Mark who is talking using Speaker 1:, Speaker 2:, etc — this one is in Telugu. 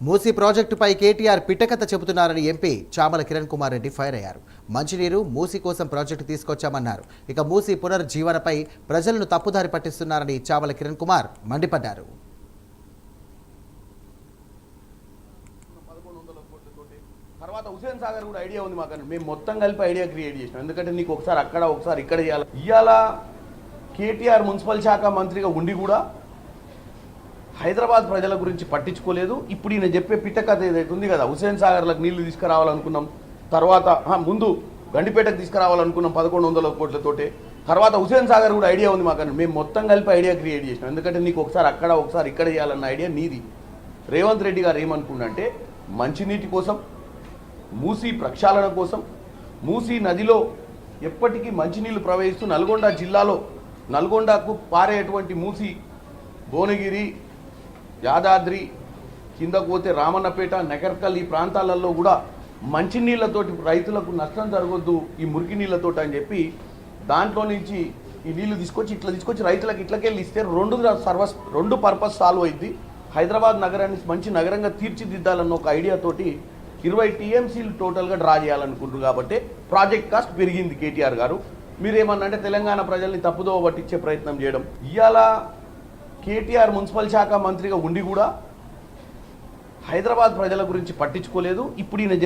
Speaker 1: మూసీ ప్రాజెక్టుపై కేటీఆర్ పిట్టకథ చెబుతున్నారని ఎంపీ చామల కిరణ్ కుమార్ రెడ్డి ఫైర్ అయ్యారు. మంచినీరు మూసీ కోసం ప్రాజెక్టు తీసుకొచ్చామన్నారు. ఇక మూసీ పునర్జీవనపై ప్రజలను తప్పుదారి పట్టిస్తున్నారని చామల కిరణ్ కుమార్ మండిపడ్డారు.
Speaker 2: తర్వాత హుసేన్ సాగర్ కూడా ఐడియా ఉంది మాకు. మేము మొత్తం కలిపి ఐడియా క్రియేట్ చేసినాం. ఎందుకంటే నీకు ఒకసారి అక్కడ ఒకసారి ఇక్కడ చేయాలి. ఇవాళ కేటీఆర్ మున్సిపల్ శాఖ మంత్రిగా ఉండి కూడా హైదరాబాద్ ప్రజల గురించి పట్టించుకోలేదు. ఇప్పుడు ఈయన చెప్పే పిట్టకథ ఏదైతే ఉంది కదా, హుసేన్ సాగర్లకు నీళ్లు తీసుకురావాలనుకున్నాం, తర్వాత ముందు గండిపేటకు తీసుకురావాలనుకున్నాం 1100 కోట్లతోటే. తర్వాత హుసేన్ సాగర్ కూడా ఐడియా ఉంది మాకు. మేము మొత్తం కలిపి ఐడియా క్రియేట్ చేసినాం. ఎందుకంటే నీకు ఒకసారి అక్కడ ఒకసారి ఇక్కడ చేయాలన్న ఐడియా నీది. రేవంత్ రెడ్డి గారు ఏమనుకున్నంటే మంచినీటి కోసం, మూసీ ప్రక్షాళన కోసం, మూసీ నదిలో ఎప్పటికీ మంచినీళ్లు ప్రవహిస్తూ నల్గొండ జిల్లాలో నల్గొండకు పారేటువంటి మూసీ, భువనగిరి, యాదాద్రి కింద పోతే రామన్నపేట, నగర్కల్ ఈ ప్రాంతాలలో కూడా మంచినీళ్ళతోటి రైతులకు నష్టం జరగొద్దు ఈ మురికి నీళ్ళతోటి అని చెప్పి దాంట్లో నుంచి ఈ నీళ్లు తీసుకొచ్చి రైతులకు ఇట్లకెళ్ళి ఇస్తే రెండు పర్పస్ సాల్వ్ అయింది. హైదరాబాద్ నగరాన్ని మంచి నగరంగా తీర్చిదిద్దాలన్న ఒక ఐడియాతోటి 20 టీఎంసీలు టోటల్గా డ్రా చేయాలనుకుంటున్నారు. కాబట్టి ప్రాజెక్ట్ కాస్ట్ పెరిగింది. కేటీఆర్ గారు మీరేమన్నా అంటే తెలంగాణ ప్రజల్ని తప్పుదోవ పట్టించే ప్రయత్నం చేయడం. ఇవాళ కేటీఆర్ మున్సిపల్ శాఖ మంత్రిగా ఉండి కూడా హైదరాబాద్ ప్రజల గురించి పట్టించుకోలేదు. ఇప్పుడు ఈయన